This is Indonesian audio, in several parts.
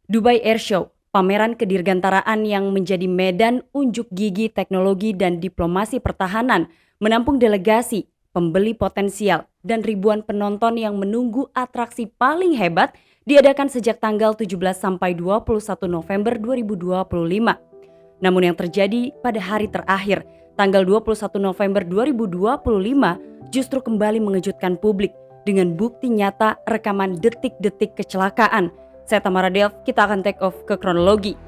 Dubai Air Show, pameran kedirgantaraan yang menjadi medan unjuk gigi teknologi dan diplomasi pertahanan, menampung delegasi, pembeli potensial, dan ribuan penonton yang menunggu atraksi paling hebat diadakan sejak tanggal 17 sampai 21 November 2025. Namun yang terjadi pada hari terakhir, tanggal 21 November 2025, justru kembali mengejutkan publik dengan bukti nyata rekaman detik-detik kecelakaan. Saya Tamara Delv, kita akan take off ke kronologi.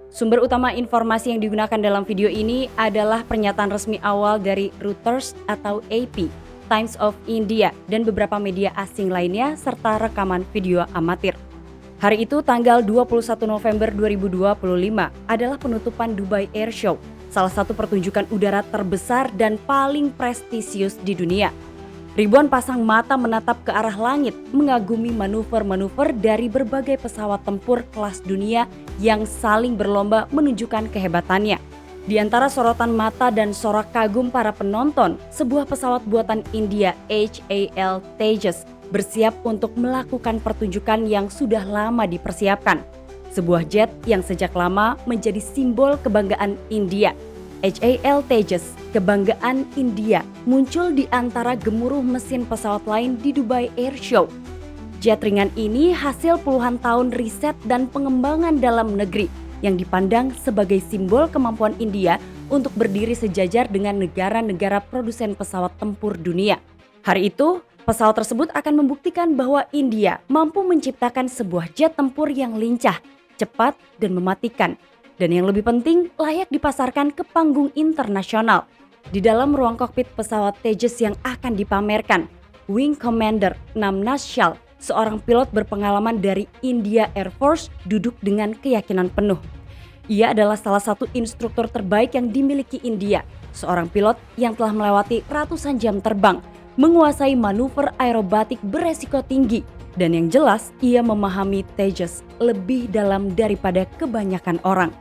Sumber utama informasi yang digunakan dalam video ini adalah pernyataan resmi awal dari Reuters atau AP, Times of India, dan beberapa media asing lainnya serta rekaman video amatir. Hari itu tanggal 21 November 2025 adalah penutupan Dubai Air Show, salah satu pertunjukan udara terbesar dan paling prestisius di dunia. Ribuan pasang mata menatap ke arah langit, mengagumi manuver-manuver dari berbagai pesawat tempur kelas dunia yang saling berlomba menunjukkan kehebatannya. Di antara sorotan mata dan sorak kagum para penonton, sebuah pesawat buatan India HAL Tejas bersiap untuk melakukan pertunjukan yang sudah lama dipersiapkan. Sebuah jet yang sejak lama menjadi simbol kebanggaan India. HAL Tejas, kebanggaan India, muncul di antara gemuruh mesin pesawat lain di Dubai Air Show. Jet ringan ini hasil puluhan tahun riset dan pengembangan dalam negeri yang dipandang sebagai simbol kemampuan India untuk berdiri sejajar dengan negara-negara produsen pesawat tempur dunia. Hari itu, pesawat tersebut akan membuktikan bahwa India mampu menciptakan sebuah jet tempur yang lincah, cepat, dan mematikan. Dan yang lebih penting, layak dipasarkan ke panggung internasional. Di dalam ruang kokpit pesawat Tejas yang akan dipamerkan, Wing Commander Namnas Shah, seorang pilot berpengalaman dari India Air Force, duduk dengan keyakinan penuh. Ia adalah salah satu instruktur terbaik yang dimiliki India, seorang pilot yang telah melewati ratusan jam terbang, menguasai manuver aerobatik beresiko tinggi, dan yang jelas ia memahami Tejas lebih dalam daripada kebanyakan orang.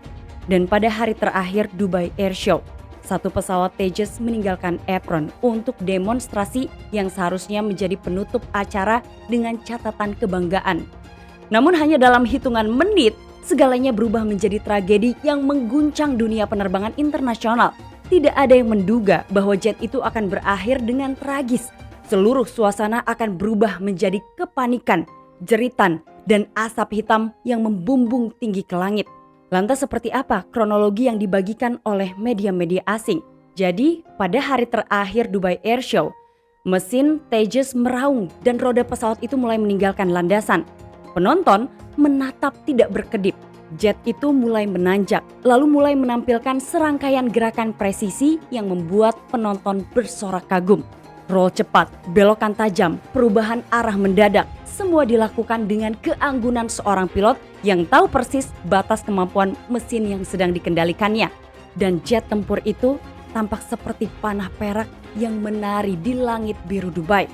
Dan pada hari terakhir Dubai Air Show, satu pesawat Tejas meninggalkan apron untuk demonstrasi yang seharusnya menjadi penutup acara dengan catatan kebanggaan. Namun hanya dalam hitungan menit, segalanya berubah menjadi tragedi yang mengguncang dunia penerbangan internasional. Tidak ada yang menduga bahwa jet itu akan berakhir dengan tragis. Seluruh suasana akan berubah menjadi kepanikan, jeritan, dan asap hitam yang membumbung tinggi ke langit. Lantas seperti apa kronologi yang dibagikan oleh media-media asing? Jadi, pada hari terakhir Dubai Air Show, mesin Tejas meraung dan roda pesawat itu mulai meninggalkan landasan. Penonton menatap tidak berkedip. Jet itu mulai menanjak, lalu mulai menampilkan serangkaian gerakan presisi yang membuat penonton bersorak kagum. Roll cepat, belokan tajam, perubahan arah mendadak, semua dilakukan dengan keanggunan seorang pilot yang tahu persis batas kemampuan mesin yang sedang dikendalikannya. Dan jet tempur itu tampak seperti panah perak yang menari di langit biru Dubai.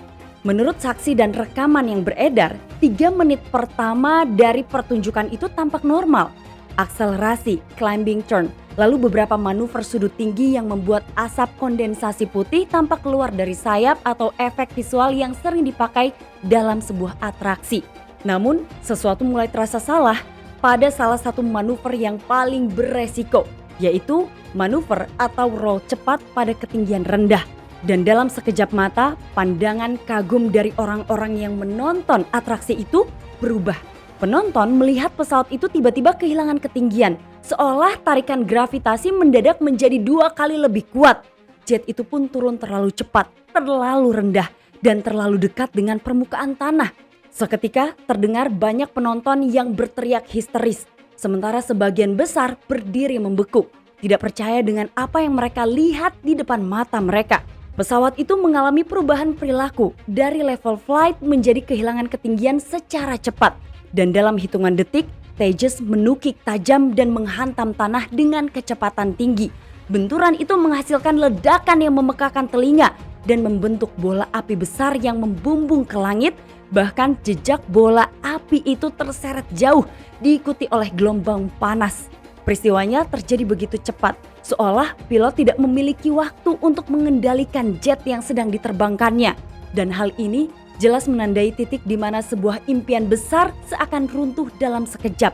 Menurut saksi dan rekaman yang beredar, 3 menit pertama dari pertunjukan itu tampak normal. Akselerasi, climbing turn, lalu beberapa manuver sudut tinggi yang membuat asap kondensasi putih tampak keluar dari sayap atau efek visual yang sering dipakai dalam sebuah atraksi. Namun, sesuatu mulai terasa salah pada salah satu manuver yang paling beresiko, yaitu manuver atau roll cepat pada ketinggian rendah. Dan dalam sekejap mata, pandangan kagum dari orang-orang yang menonton atraksi itu berubah. Penonton melihat pesawat itu tiba-tiba kehilangan ketinggian, seolah tarikan gravitasi mendadak menjadi 2 kali lebih kuat. Jet itu pun turun terlalu cepat, terlalu rendah, dan terlalu dekat dengan permukaan tanah. Seketika terdengar banyak penonton yang berteriak histeris, sementara sebagian besar berdiri membeku, tidak percaya dengan apa yang mereka lihat di depan mata mereka. Pesawat itu mengalami perubahan perilaku dari level flight menjadi kehilangan ketinggian secara cepat. Dan dalam hitungan detik, Tejas menukik tajam dan menghantam tanah dengan kecepatan tinggi. Benturan itu menghasilkan ledakan yang memekakkan telinga dan membentuk bola api besar yang membumbung ke langit. Bahkan jejak bola api itu terseret jauh, diikuti oleh gelombang panas. Peristiwanya terjadi begitu cepat, seolah pilot tidak memiliki waktu untuk mengendalikan jet yang sedang diterbangkannya. Dan hal ini jelas menandai titik di mana sebuah impian besar seakan runtuh dalam sekejap.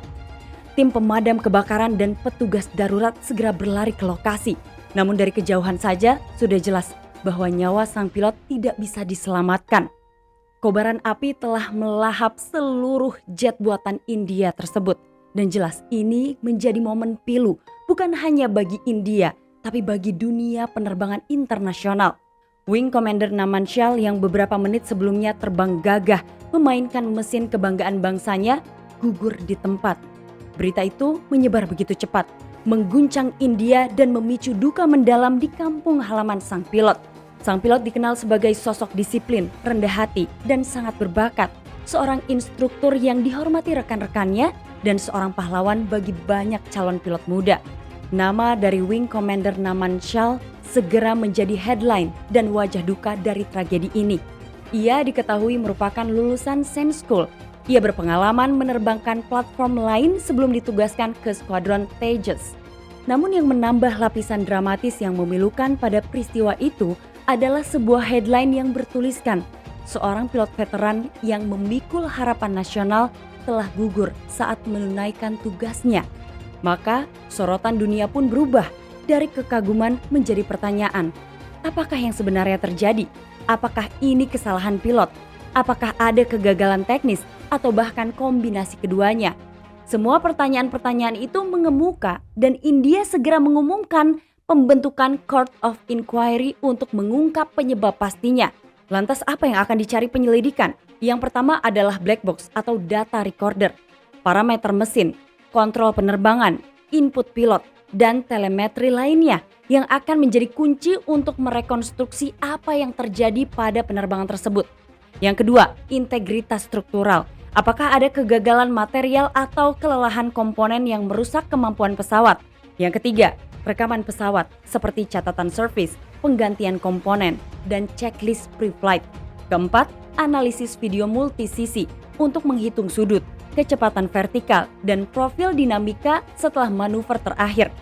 Tim pemadam kebakaran dan petugas darurat segera berlari ke lokasi. Namun dari kejauhan saja sudah jelas bahwa nyawa sang pilot tidak bisa diselamatkan. Kobaran api telah melahap seluruh jet buatan India tersebut. Dan jelas ini menjadi momen pilu bukan hanya bagi India, tapi bagi dunia penerbangan internasional. Wing Commander Naman Shah yang beberapa menit sebelumnya terbang gagah memainkan mesin kebanggaan bangsanya gugur di tempat. Berita itu menyebar begitu cepat, mengguncang India dan memicu duka mendalam di kampung halaman sang pilot. Sang pilot dikenal sebagai sosok disiplin, rendah hati, dan sangat berbakat. Seorang instruktur yang dihormati rekan-rekannya dan seorang pahlawan bagi banyak calon pilot muda. Nama dari Wing Commander Naman Shah segera menjadi headline dan wajah duka dari tragedi ini. Ia diketahui merupakan lulusan Saint School. Ia berpengalaman menerbangkan platform lain sebelum ditugaskan ke Skuadron Tejas. Namun yang menambah lapisan dramatis yang memilukan pada peristiwa itu adalah sebuah headline yang bertuliskan seorang pilot veteran yang memikul harapan nasional telah gugur saat menunaikan tugasnya. Maka sorotan dunia pun berubah dari kekaguman menjadi pertanyaan. Apakah yang sebenarnya terjadi? Apakah ini kesalahan pilot? Apakah ada kegagalan teknis atau bahkan kombinasi keduanya? Semua pertanyaan-pertanyaan itu mengemuka dan India segera mengumumkan pembentukan Court of Inquiry untuk mengungkap penyebab pastinya. Lantas apa yang akan dicari penyelidikan? Yang pertama adalah black box atau data recorder, parameter mesin, kontrol penerbangan, input pilot, dan telemetri lainnya yang akan menjadi kunci untuk merekonstruksi apa yang terjadi pada penerbangan tersebut. Yang kedua, integritas struktural. Apakah ada kegagalan material atau kelelahan komponen yang merusak kemampuan pesawat? Yang ketiga, rekaman pesawat seperti catatan servis, penggantian komponen, dan checklist pre-flight. Keempat, analisis video multisisi untuk menghitung sudut, kecepatan vertikal, dan profil dinamika setelah manuver terakhir.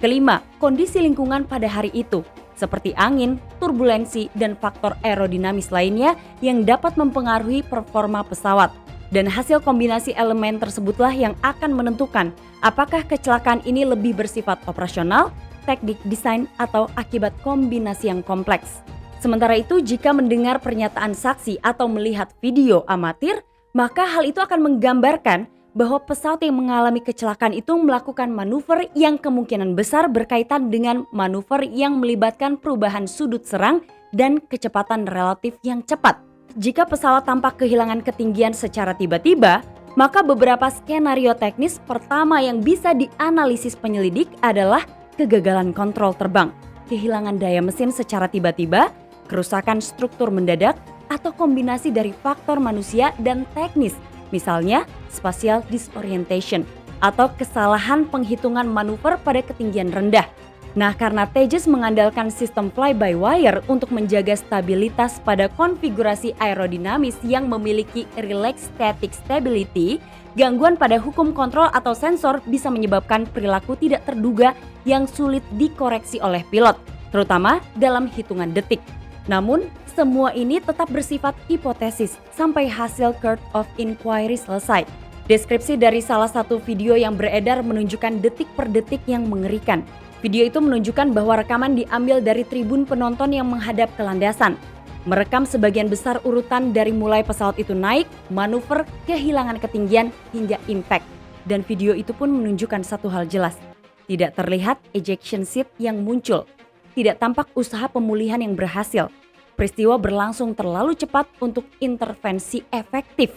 Kelima, kondisi lingkungan pada hari itu, seperti angin, turbulensi, dan faktor aerodinamis lainnya yang dapat mempengaruhi performa pesawat. Dan hasil kombinasi elemen tersebutlah yang akan menentukan apakah kecelakaan ini lebih bersifat operasional, teknik desain, atau akibat kombinasi yang kompleks. Sementara itu, jika mendengar pernyataan saksi atau melihat video amatir, maka hal itu akan menggambarkan bahwa pesawat yang mengalami kecelakaan itu melakukan manuver yang kemungkinan besar berkaitan dengan manuver yang melibatkan perubahan sudut serang dan kecepatan relatif yang cepat. Jika pesawat tampak kehilangan ketinggian secara tiba-tiba, maka beberapa skenario teknis pertama yang bisa dianalisis penyelidik adalah kegagalan kontrol terbang, kehilangan daya mesin secara tiba-tiba, kerusakan struktur mendadak, atau kombinasi dari faktor manusia dan teknis, misalnya spatial disorientation, atau kesalahan penghitungan manuver pada ketinggian rendah. Nah, karena Tejas mengandalkan sistem fly-by-wire untuk menjaga stabilitas pada konfigurasi aerodinamis yang memiliki relaxed static stability, gangguan pada hukum kontrol atau sensor bisa menyebabkan perilaku tidak terduga yang sulit dikoreksi oleh pilot, terutama dalam hitungan detik. Namun, semua ini tetap bersifat hipotesis sampai hasil Court of Inquiry selesai. Deskripsi dari salah satu video yang beredar menunjukkan detik per detik yang mengerikan. Video itu menunjukkan bahwa rekaman diambil dari tribun penonton yang menghadap ke landasan. Merekam sebagian besar urutan dari mulai pesawat itu naik, manuver, kehilangan ketinggian, hingga impact. Dan video itu pun menunjukkan satu hal jelas. Tidak terlihat ejection seat yang muncul. Tidak tampak usaha pemulihan yang berhasil. Peristiwa berlangsung terlalu cepat untuk intervensi efektif.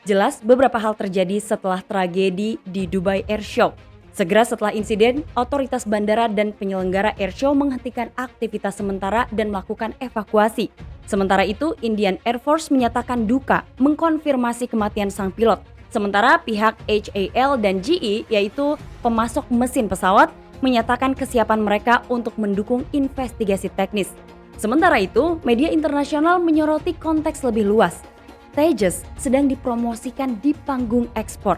Jelas beberapa hal terjadi setelah tragedi di Dubai Air Show. Segera setelah insiden, otoritas bandara dan penyelenggara airshow menghentikan aktivitas sementara dan melakukan evakuasi. Sementara itu, Indian Air Force menyatakan duka mengkonfirmasi kematian sang pilot. Sementara pihak HAL dan GE, yaitu pemasok mesin pesawat, menyatakan kesiapan mereka untuk mendukung investigasi teknis. Sementara itu, media internasional menyoroti konteks lebih luas. Tejas sedang dipromosikan di panggung ekspor.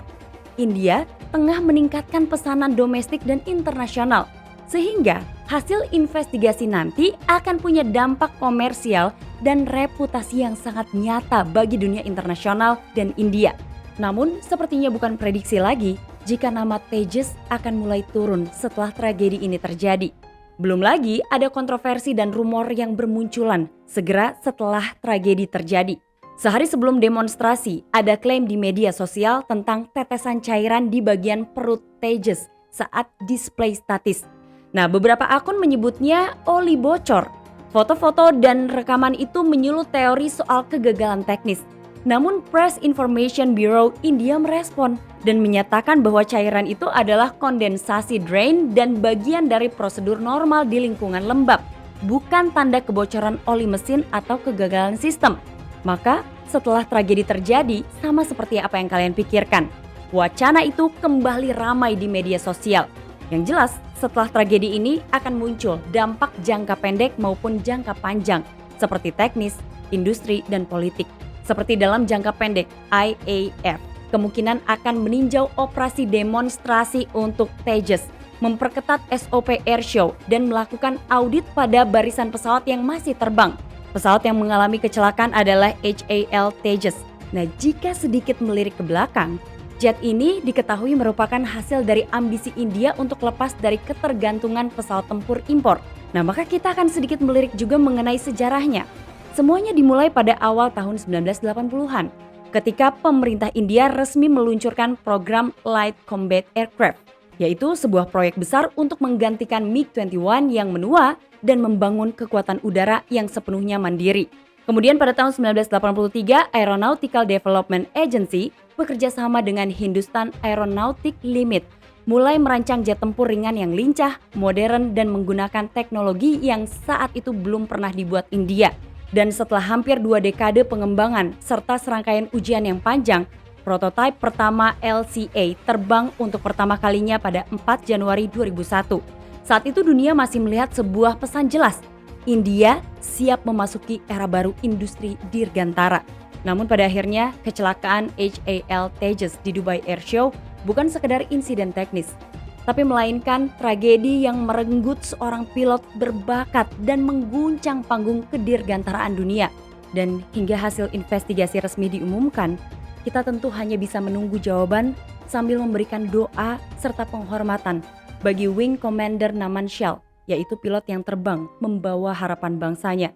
India tengah meningkatkan pesanan domestik dan internasional. Sehingga hasil investigasi nanti akan punya dampak komersial dan reputasi yang sangat nyata bagi dunia internasional dan India. Namun sepertinya bukan prediksi lagi jika nama Tejas akan mulai turun setelah tragedi ini terjadi. Belum lagi ada kontroversi dan rumor yang bermunculan segera setelah tragedi terjadi. Sehari sebelum demonstrasi, ada klaim di media sosial tentang tetesan cairan di bagian perut Tejas saat display statis. Nah, beberapa akun menyebutnya oli bocor. Foto-foto dan rekaman itu menyulut teori soal kegagalan teknis. Namun Press Information Bureau India merespon dan menyatakan bahwa cairan itu adalah kondensasi drain dan bagian dari prosedur normal di lingkungan lembab, bukan tanda kebocoran oli mesin atau kegagalan sistem. Maka setelah tragedi terjadi, sama seperti apa yang kalian pikirkan, wacana itu kembali ramai di media sosial. Yang jelas, setelah tragedi ini akan muncul dampak jangka pendek maupun jangka panjang seperti teknis, industri, dan politik. Seperti dalam jangka pendek, IAF kemungkinan akan meninjau operasi demonstrasi untuk Tejas, memperketat SOP airshow, dan melakukan audit pada barisan pesawat yang masih terbang. Pesawat yang mengalami kecelakaan adalah HAL Tejas. Nah, jika sedikit melirik ke belakang, jet ini diketahui merupakan hasil dari ambisi India untuk lepas dari ketergantungan pesawat tempur impor. Nah, maka kita akan sedikit melirik juga mengenai sejarahnya. Semuanya dimulai pada awal tahun 1980-an, ketika pemerintah India resmi meluncurkan program Light Combat Aircraft, yaitu sebuah proyek besar untuk menggantikan MiG-21 yang menua dan membangun kekuatan udara yang sepenuhnya mandiri. Kemudian pada tahun 1983, Aeronautical Development Agency bekerja sama dengan Hindustan Aeronautic Limit mulai merancang jet tempur ringan yang lincah, modern, dan menggunakan teknologi yang saat itu belum pernah dibuat India. Dan setelah hampir 2 dekade pengembangan serta serangkaian ujian yang panjang, prototipe pertama LCA terbang untuk pertama kalinya pada 4 Januari 2001. Saat itu dunia masih melihat sebuah pesan jelas, India siap memasuki era baru industri dirgantara. Namun pada akhirnya kecelakaan HAL Tejas di Dubai Air Show bukan sekedar insiden teknis, tapi melainkan tragedi yang merenggut seorang pilot berbakat dan mengguncang panggung kedirgantaraan dunia. Dan hingga hasil investigasi resmi diumumkan, kita tentu hanya bisa menunggu jawaban sambil memberikan doa serta penghormatan bagi Wing Commander Naman Shell, yaitu pilot yang terbang membawa harapan bangsanya.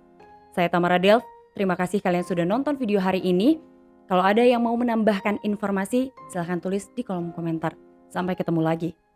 Saya Tamara Delv, terima kasih kalian sudah nonton video hari ini. Kalau ada yang mau menambahkan informasi, silahkan tulis di kolom komentar. Sampai ketemu lagi.